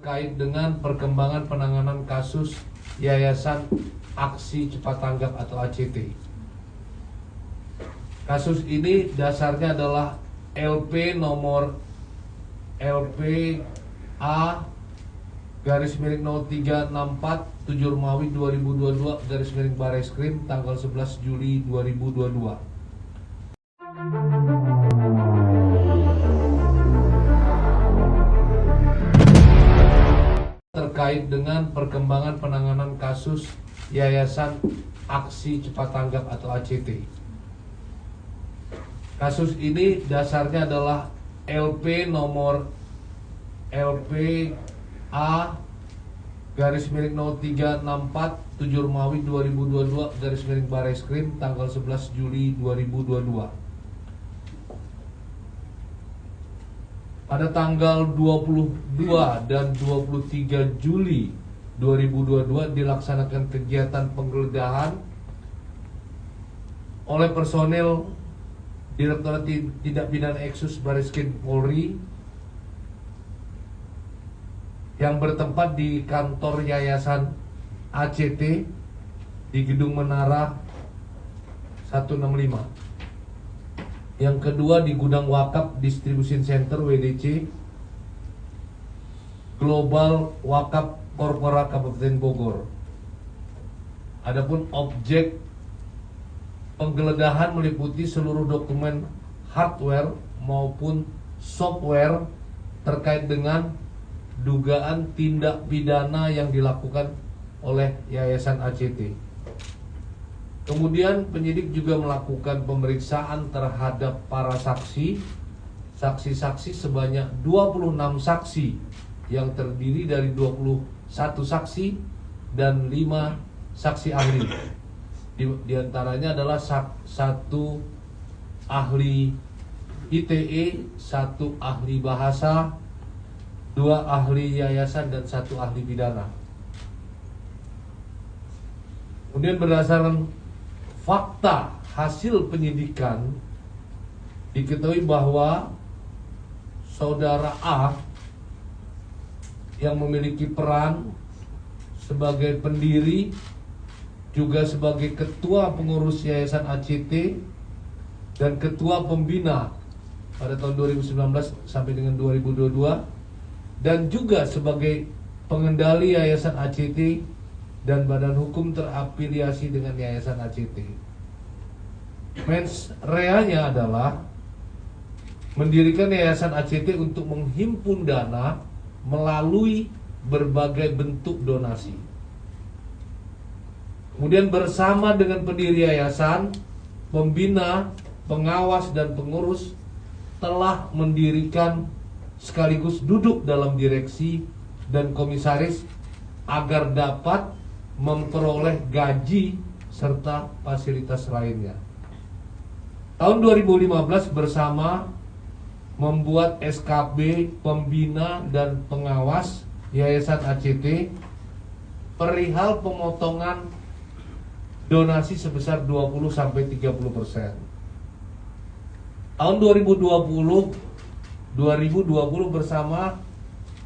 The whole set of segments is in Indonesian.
terkait dengan perkembangan penanganan kasus Yayasan Aksi Cepat Tanggap atau ACT. Kasus ini dasarnya adalah LP nomor LPA /0364 7 Romawi 2022 /Bareskrim tanggal 11 Juli 2022. Terkait dengan perkembangan penanganan kasus Yayasan Aksi Cepat Tanggap atau ACT. Kasus ini dasarnya adalah LP nomor LPA /0364 7 Romawi 2022 Bareskrim tanggal 11 Juli 2022. Pada tanggal 22 dan 23 Juli 2022 dilaksanakan kegiatan penggeledahan oleh personel Direktorat Tindak Pidana Eksus Bareskrim Polri yang bertempat di kantor Yayasan ACT di Gedung Menara 165. Yang kedua di Gudang Wakaf Distribution Center WDC Global Wakaf Korporat Kabupaten Bogor. Adapun objek penggeledahan meliputi seluruh dokumen hardware maupun software terkait dengan dugaan tindak pidana yang dilakukan oleh Yayasan ACT. Kemudian penyidik juga melakukan pemeriksaan terhadap para saksi-saksi sebanyak 26 saksi yang terdiri dari 21 saksi dan 5 saksi ahli. Di antaranya adalah satu ahli ITE, satu ahli bahasa, 2 ahli yayasan dan 1 ahli pidana. Kemudian berdasarkan fakta hasil penyidikan diketahui bahwa saudara A yang memiliki peran sebagai pendiri juga sebagai ketua pengurus Yayasan ACT dan ketua pembina pada tahun 2019 sampai dengan 2022 dan juga sebagai pengendali Yayasan ACT dan badan hukum terafiliasi dengan Yayasan ACT. Mens reanya adalah mendirikan Yayasan ACT untuk menghimpun dana melalui berbagai bentuk donasi. Kemudian bersama dengan pendiri yayasan, pembina, pengawas dan pengurus telah mendirikan sekaligus duduk dalam direksi dan komisaris agar dapat memperoleh gaji serta fasilitas lainnya. Tahun 2015 bersama membuat SKB pembina dan pengawas Yayasan ACT perihal pemotongan donasi sebesar 20-30%. Tahun 2020 bersama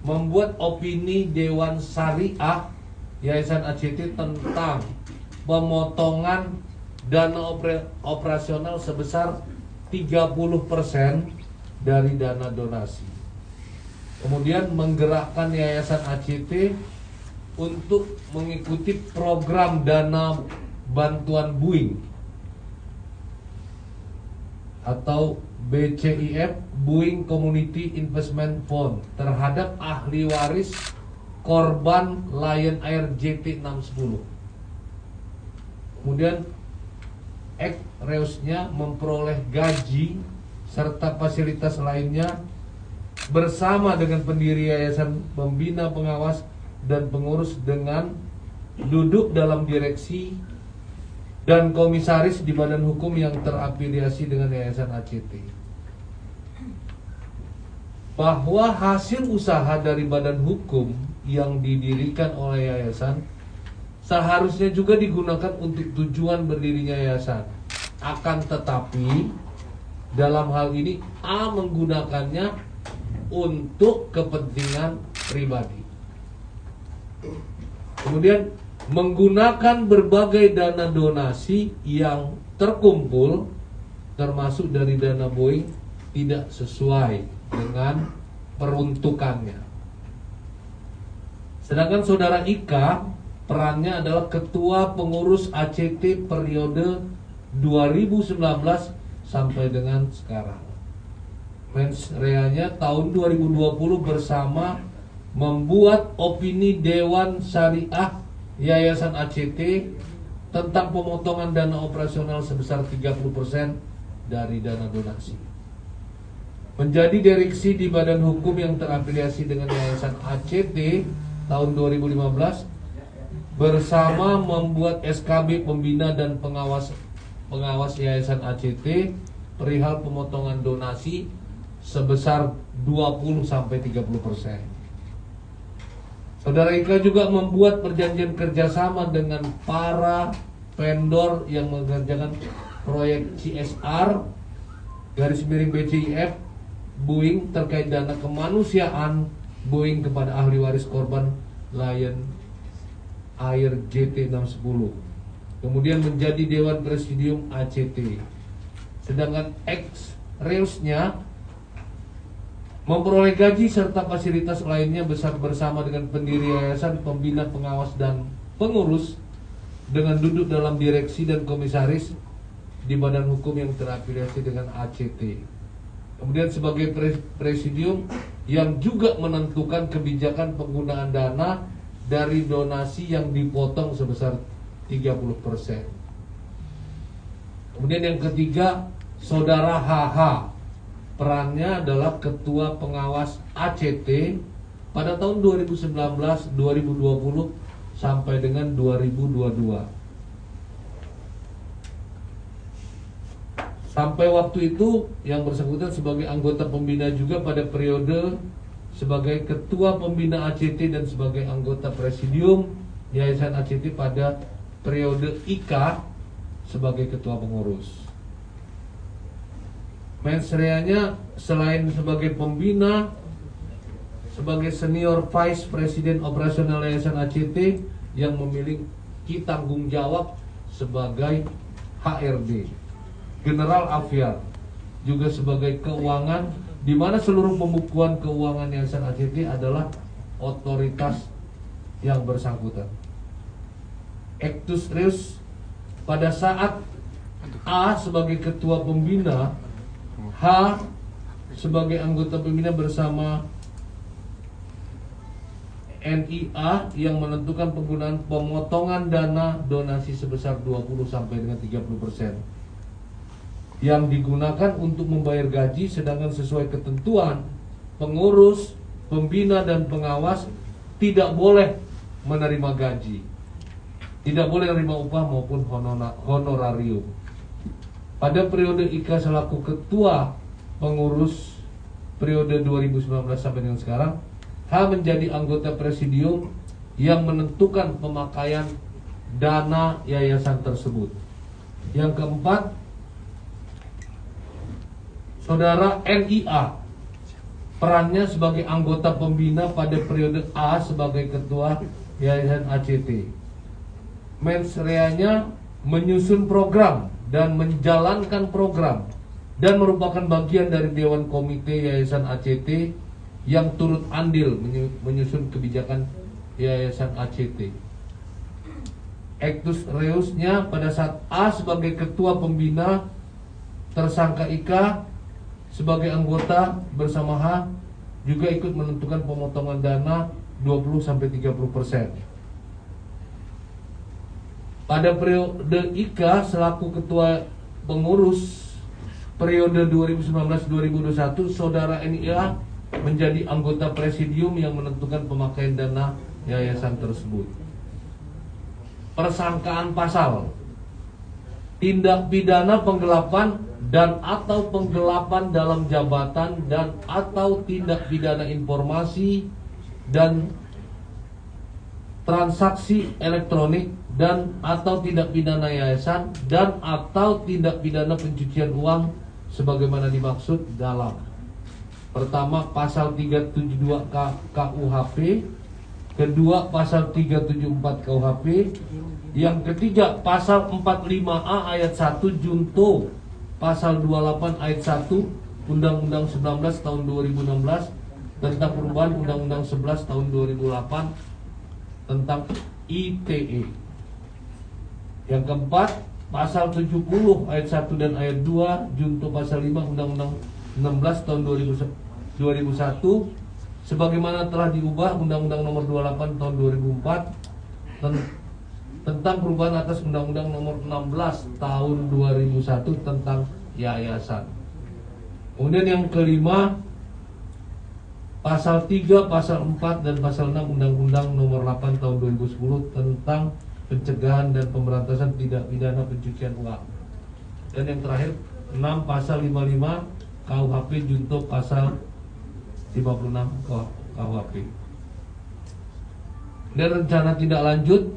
membuat opini Dewan Syariah Yayasan ACT tentang pemotongan dana operasional sebesar 30% dari dana donasi. Kemudian menggerakkan Yayasan ACT untuk mengikuti program dana bantuan BUIN atau BCIF, Boeing Community Investment Fund, terhadap ahli waris korban Lion Air JT610. Kemudian reusnya memperoleh gaji serta fasilitas lainnya bersama dengan pendiri yayasan, pembina, pengawas dan pengurus dengan duduk dalam direksi dan komisaris di badan hukum yang terafiliasi dengan Yayasan ACT. Bahwa hasil usaha dari badan hukum yang didirikan oleh yayasan seharusnya juga digunakan untuk tujuan berdirinya yayasan. Akan tetapi dalam hal ini A menggunakannya untuk kepentingan pribadi. Kemudian menggunakan berbagai dana donasi yang terkumpul termasuk dari dana Boeing tidak sesuai dengan peruntukannya. Sedangkan saudara Ika perannya adalah ketua pengurus ACT periode 2019 sampai dengan sekarang. Mens reanya tahun 2020 bersama membuat opini Dewan Syariah Yayasan ACT tentang pemotongan dana operasional sebesar 30% dari dana donasi. Menjadi direksi di badan hukum yang terafiliasi dengan Yayasan ACT tahun 2015 bersama membuat SKB pembina dan pengawas Yayasan ACT perihal pemotongan donasi sebesar 20-30%. Saudara Ika juga membuat perjanjian kerjasama dengan para vendor yang mengerjakan proyek CSR _BCIF Boeing terkait dana kemanusiaan Boeing kepada ahli waris korban Lion Air JT610. Kemudian menjadi Dewan Presidium ACT. Sedangkan ex-reusnya memperoleh gaji serta fasilitas lainnya bersama dengan pendiri yayasan, pembina, pengawas, dan pengurus dengan duduk dalam direksi dan komisaris di badan hukum yang terafiliasi dengan ACT. Kemudian sebagai presidium yang juga menentukan kebijakan penggunaan dana dari donasi yang dipotong sebesar 30%. Kemudian yang ketiga, saudara HH. Perannya adalah ketua pengawas ACT pada tahun 2019, 2020 sampai dengan 2022. Sampai waktu itu yang bersangkutan sebagai anggota pembina juga pada periode sebagai ketua pembina ACT dan sebagai anggota presidium Yayasan ACT pada periode IKA sebagai ketua pengurus. Mensreanya selain sebagai pembina, sebagai senior vice president operasional Yayasan ACT yang memiliki tanggung jawab sebagai HRD, General Aviar, juga sebagai keuangan, di mana seluruh pembukuan keuangan Yayasan ACT adalah otoritas yang bersangkutan. Actus Reus pada saat A sebagai ketua pembina, H sebagai anggota pembina bersama NIA yang menentukan penggunaan pemotongan dana donasi sebesar 20 sampai dengan 30% yang digunakan untuk membayar gaji, sedangkan sesuai ketentuan pengurus, pembina, dan pengawas tidak boleh menerima gaji, tidak boleh menerima upah maupun honorarium. Pada periode Ika selaku ketua pengurus periode 2019 sampai dengan sekarang, H menjadi anggota presidium yang menentukan pemakaian dana yayasan tersebut. Yang keempat, saudara NIA, perannya sebagai anggota pembina pada periode A sebagai ketua Yayasan ACT. Mensreanya menyusun program dan menjalankan program dan merupakan bagian dari Dewan Komite Yayasan ACT yang turut andil menyusun kebijakan Yayasan ACT. Actus Reusnya pada saat A sebagai ketua pembina, tersangka Ika sebagai anggota bersama H juga ikut menentukan pemotongan dana 20-30%. Pada periode Ika selaku ketua pengurus periode 2019-2021, saudara NIA menjadi anggota presidium yang menentukan pemakaian dana yayasan tersebut. Persangkaan pasal tindak pidana penggelapan dan atau penggelapan dalam jabatan dan atau tindak pidana informasi dan transaksi elektronik dan atau tindak pidana yayasan dan atau tindak pidana pencucian uang sebagaimana dimaksud dalam pertama pasal 372 KUHP kedua pasal 374 KUHP, yang ketiga pasal 45A ayat 1 junto pasal 28 ayat 1 Undang-Undang 19 tahun 2016 tentang perubahan Undang-Undang 11 tahun 2008 tentang ITE. Yang keempat, pasal 70 ayat 1 dan ayat 2 junto pasal 5 Undang-Undang 16 tahun 2001 sebagaimana telah diubah Undang-Undang nomor 28 tahun 2004 tentang perubahan atas Undang-Undang nomor 16 tahun 2001 tentang yayasan. Kemudian yang kelima, pasal 3, pasal 4 dan pasal 6 Undang-Undang nomor 8 tahun 2010 tentang pencegahan dan pemberantasan tindak pidana pencucian uang. Dan yang terakhir 6 pasal 55 KUHP junto pasal 56 KUHP. Dan rencana tindak lanjut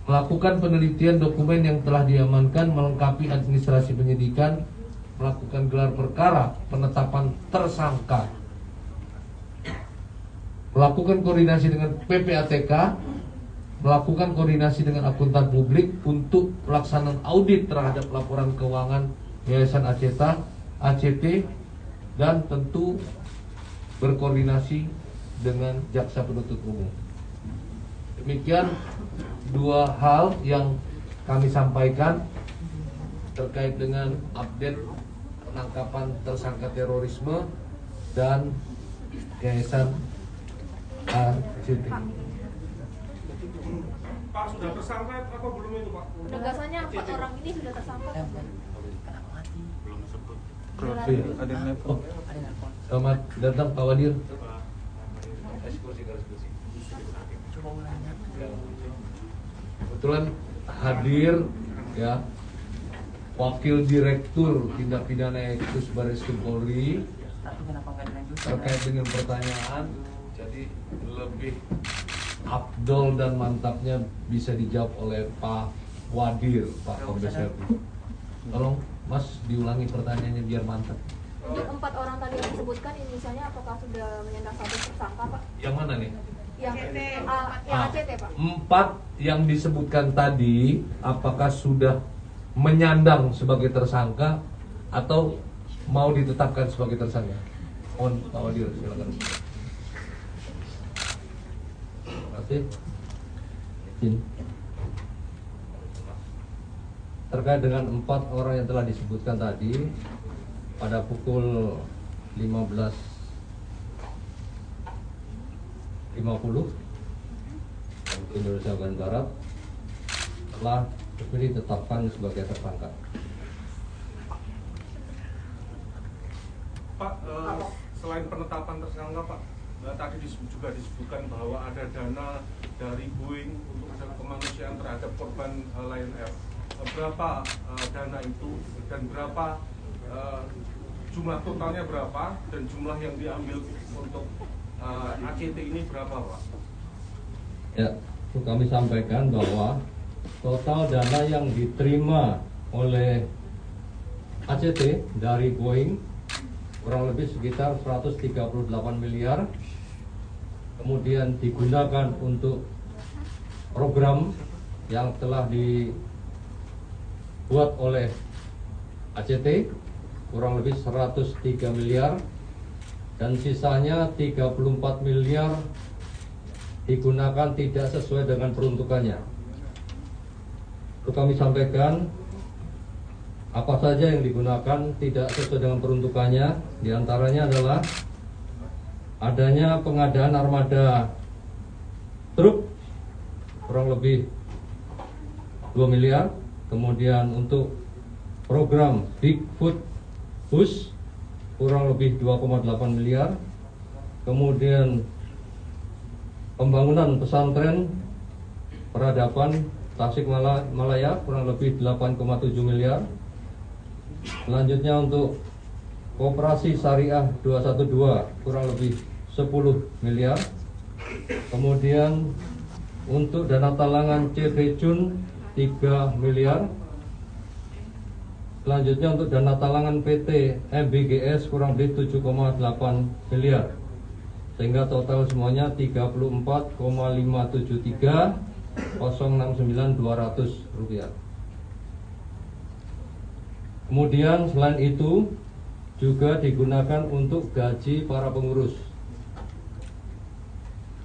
melakukan penelitian dokumen yang telah diamankan, melengkapi administrasi penyidikan, melakukan gelar perkara, penetapan tersangka, melakukan koordinasi dengan PPATK, melakukan koordinasi dengan akuntan publik untuk pelaksanaan audit terhadap laporan keuangan Yayasan ACT, dan tentu berkoordinasi dengan jaksa penuntut umum. Demikian dua hal yang kami sampaikan terkait dengan update penangkapan tersangka terorisme dan Yayasan ACT. Pak, sudah tersangka apa belum itu, Pak? Penegasannya 4 orang ini sudah tersangka? Belum disebut. Ada yang nelpon. Selamat datang Pak Wadir. Kebetulan hadir ya Wakil Direktur Tindak Pidana Eksus Barreskrim Polri terkait dengan pertanyaan, jadi lebih afdol dan mantapnya bisa dijawab oleh Pak Wadir, Pak Kombes Herdi. Tolong Mas diulangi pertanyaannya biar mantap. Untuk 4 orang tadi yang disebutkan inisialnya apakah sudah menyandang status tersangka, Pak? Yang mana nih? Yang ACT, Pak. 4 yang disebutkan tadi apakah sudah menyandang sebagai tersangka atau mau ditetapkan sebagai tersangka? On Pak Wadir, silakan. Terima kasih. Izin. Terkait dengan 4 orang yang telah disebutkan tadi, pada pukul 15.50 Indonesia bagian Barat telah ditetapkan sebagai tersangka. Pak, selain penetapan tersangka, Pak, tadi juga disebutkan bahwa ada dana dari Boeing untuk kemanusiaan terhadap korban Lion Air. Berapa dana itu dan berapa jumlah totalnya berapa dan jumlah yang diambil untuk ACT ini berapa, Pak? Ya, kami sampaikan bahwa total dana yang diterima oleh ACT dari Boeing kurang lebih sekitar 138 miliar, kemudian digunakan untuk program yang telah dibuat oleh ACT kurang lebih 103 miliar, dan sisanya 34 miliar digunakan tidak sesuai dengan peruntukannya. Perlu kami sampaikan apa saja yang digunakan tidak sesuai dengan peruntukannya. Di antaranya adalah adanya pengadaan armada truk kurang lebih 2 miliar, kemudian untuk program Bigfoot Bus kurang lebih 2,8 miliar, kemudian pembangunan pesantren peradaban Tasikmalaya kurang lebih 8,7 miliar. Selanjutnya untuk Koperasi Syariah 212 kurang lebih 10 miliar. Kemudian untuk dana talangan CV Jun 3 miliar. Selanjutnya untuk dana talangan PT MBGS kurang lebih 7,8 miliar. sehingga total semuanya 34,573.069.200 rupiah. Kemudian selain itu juga digunakan untuk gaji para pengurus.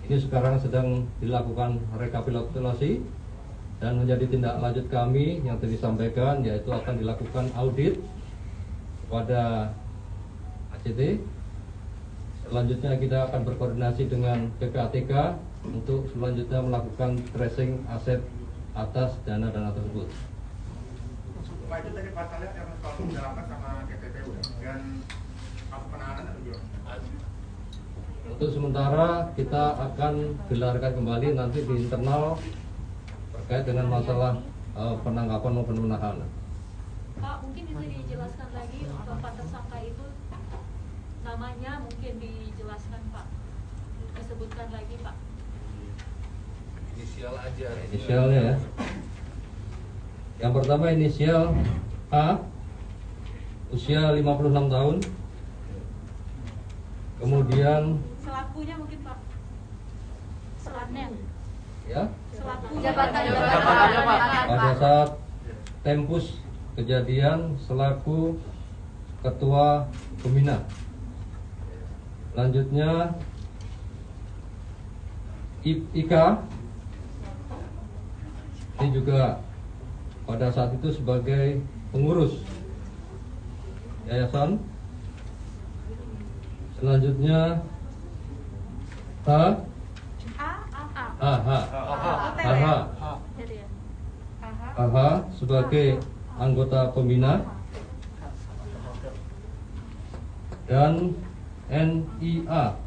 Ini sekarang sedang dilakukan rekapitulasi dan menjadi tindak lanjut kami yang tadi disampaikan, yaitu akan dilakukan audit pada ACT. Selanjutnya kita akan berkoordinasi dengan PPATK untuk selanjutnya melakukan tracing aset atas dana-dana tersebut. Pak, itu tadi pasalnya yang soal pendalaman sama TPPU dan apa penahanan atau gimana? Untuk sementara kita akan gelarkan kembali nanti di internal terkait dengan masalah penangkapan maupun penahanan. Pak, mungkin bisa dijelaskan lagi keempat tersangka itu namanya, mungkin dijelaskan Pak, disebutkan lagi Pak. Inisial aja. Inisialnya ya. Yang pertama inisial A, usia 56 tahun. Kemudian Selakunya mungkin Pak. Selatnya. ya, Selaku Jabatannya Pak. pada saat tempus kejadian selaku ketua pembina. Selanjutnya Ika, ini juga pada saat itu sebagai pengurus yayasan. Selanjutnya H, sebagai anggota pembina, dan NIA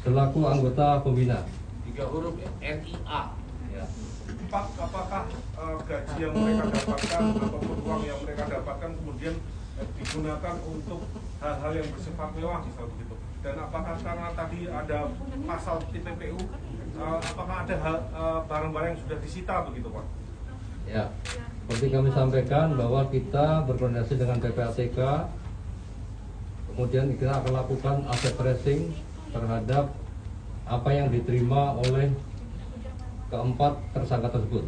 selaku anggota pembina. 3 huruf ya, NIA. Ya. Pak, apakah gaji yang mereka dapatkan ataupun uang yang mereka dapatkan kemudian digunakan untuk hal-hal yang bersifat mewah misal begitu? Dan apakah karena tadi ada pasal TPPU, apakah ada barang-barang yang sudah disita begitu Pak? Ya, seperti kami sampaikan bahwa kita berkoordinasi dengan PPATK, kemudian kita akan lakukan aset tracing terhadap apa yang diterima oleh keempat tersangka tersebut.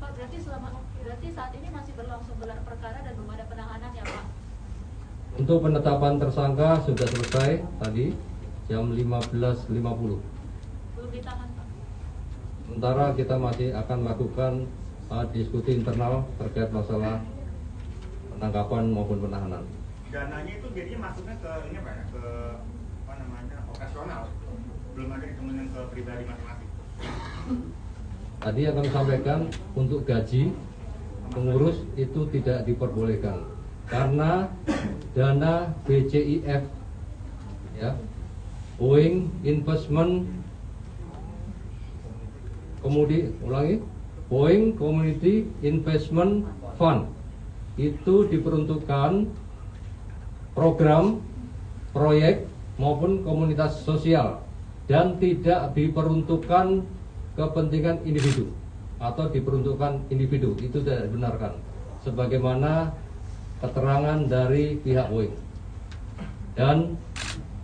Pak, berarti saat ini masih berlangsung gelar perkara dan belum ada penahanan ya Pak? Untuk penetapan tersangka sudah selesai tadi jam 15.50. Belum ditahan Pak? Sementara kita masih akan melakukan diskusi internal terkait masalah penangkapan maupun penahanan. Dananya itu jadinya masuknya ke ini apa ya? Ke apa namanya? Operasional. Belum ada ditemukan ke pribadi masing-masing. Tadi yang kami sampaikan untuk gaji pengurus itu tidak diperbolehkan karena dana BCIF ya, Boeing Investment Boeing Community Investment Fund itu diperuntukkan program, proyek maupun komunitas sosial dan tidak diperuntukkan kepentingan individu atau diperuntukkan individu. Itu tidak dibenarkan sebagaimana keterangan dari pihak Boeing dan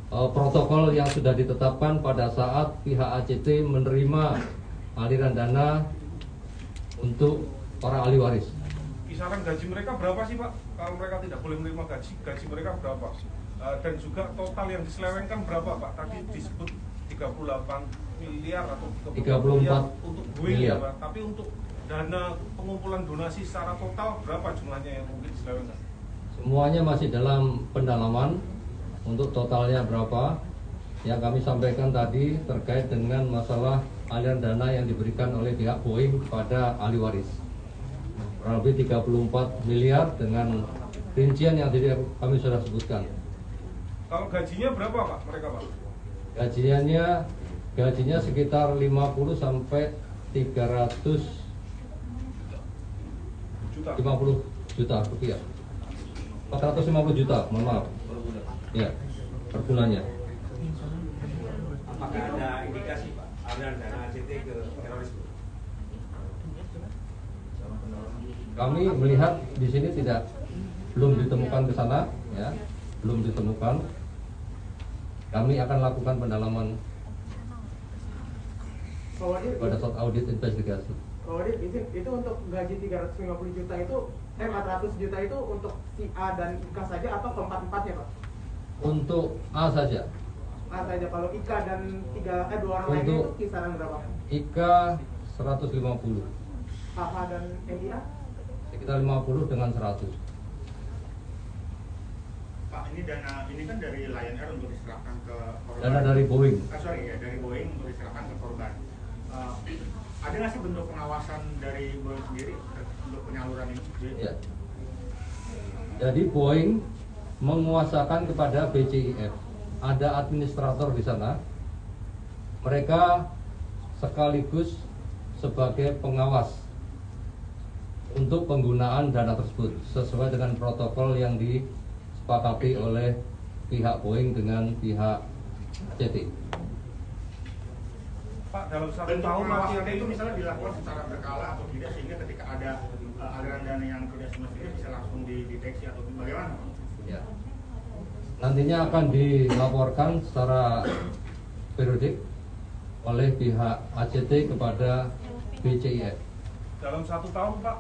protokol yang sudah ditetapkan pada saat pihak ACT menerima aliran dana untuk para ahli waris. Kisaran gaji mereka berapa sih Pak? Kalau mereka tidak boleh menerima gaji mereka berapa? Dan juga total yang diselewengkan berapa Pak? Tadi disebut 38 miliar atau 34 miliar untuk Boeing ya Pak. Tapi untuk dana pengumpulan donasi secara total berapa jumlahnya yang mungkin diselewengkan? Semuanya masih dalam pendalaman. Untuk totalnya berapa yang kami sampaikan tadi terkait dengan masalah aliran dana yang diberikan oleh pihak Boeing kepada ahli waris kurang lebih 34 miliar dengan rincian yang tadi kami sudah sebutkan. Kalau gajinya berapa Pak mereka Pak? Gajinya sekitar 50 sampai 350 juta rupiah. 450 juta, mohon maaf. Ya, per bulannya. Apakah ada indikasi Pak aliran dana ACT ke terorisme? Kami melihat di sini belum ditemukan ke sana, ya. belum ditemukan. Kami akan lakukan pendalaman Pak Wadir, pada saat audit investigasi. Pak Wadir, itu untuk gaji 350 juta itu, 400 juta itu untuk si A dan Ika saja atau keempat-empatnya Pak? Untuk A saja. A saja, kalau Ika dan dua orang lainnya itu Untuk kisaran berapa? Ika 150, AH dan NIA? sekitar 50 dengan 100. Pak, ini dana ini kan dari Lion Air untuk diserahkan ke korban. Dana dari Boeing. Dari Boeing untuk diserahkan ke korban. Ada nggak sih bentuk pengawasan dari Boeing sendiri untuk penyaluran ini? Ya. Jadi Boeing menguasakan kepada BCIF. Ada administrator di sana. Mereka sekaligus sebagai pengawas untuk penggunaan dana tersebut sesuai dengan protokol yang disepakati oleh pihak Boeing dengan pihak ACT. Pak, dalam 1 Bentuk tahun pengawasan ACT itu misalnya dilakukan secara berkala atau tidak sehingga ketika ada aliran dana yang tidak semestinya bisa langsung dideteksi atau bagaimana? Ya. Nantinya akan dilaporkan secara periodik oleh pihak ACT kepada BCIF. dalam 1 tahun Pak,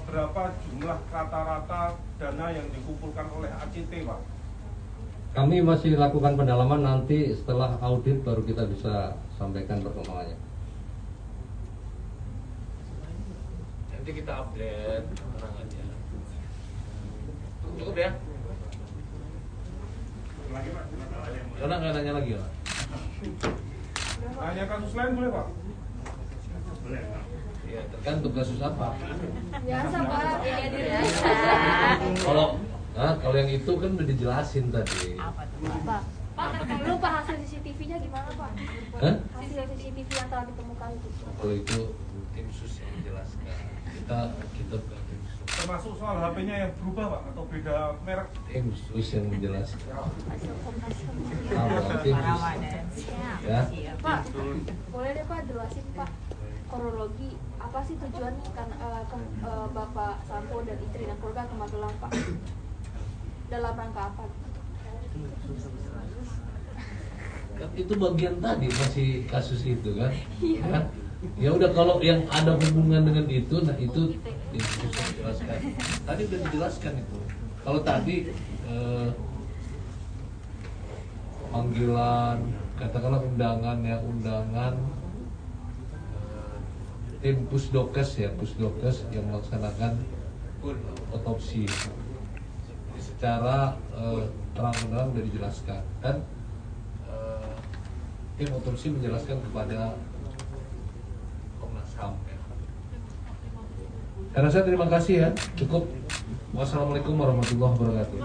berapa jumlah rata-rata dana yang dikumpulkan oleh ACT Pak? Kami masih lakukan pendalaman, nanti setelah audit baru kita bisa sampaikan perkembangannya. Nanti kita update keterangannya. Cukup ya? Lagi Pak, ada yang mau- Karena nggak nanya lagi ya. Hanya kasus lain boleh Pak? Boleh, Pak. Iya, tergantung kasus apa. Biasa Pak, ya Kalau yang itu kan udah dijelasin tadi. Pak, dulu Pak hasil CCTV-nya gimana Pak? Hah? Hasil CCTV yang telah ditemukan itu. Kalau itu tim sus yang menjelaskan. Kita bukan tim sus. Termasuk soal HP-nya yang berubah Pak atau beda merek? Tim sus yang menjelaskan. Hasil Komnas HAM. Apa tim sus? Ya. Pak, boleh deh Pak jelasin Pak kronologi apa sih tujuannya kan Bapak Sampo dan istri dan keluarga ke Magelang Pak? Dalam rangka apa? Kan itu bagian tadi masih kasus itu kan. Kan? Ya udah, kalau yang ada hubungan dengan itu, nah itu tim sus yang menjelaskan. Tadi udah dijelaskan itu. Kalau tadi panggilan, katakanlah undangan tim pusdokes yang melaksanakan otopsi. Jadi secara terang-terangan sudah dijelaskan kan, tim otopsi menjelaskan kepada Komnas HAM ya. Karena saya terima kasih ya, cukup. Wassalamualaikum warahmatullahi wabarakatuh.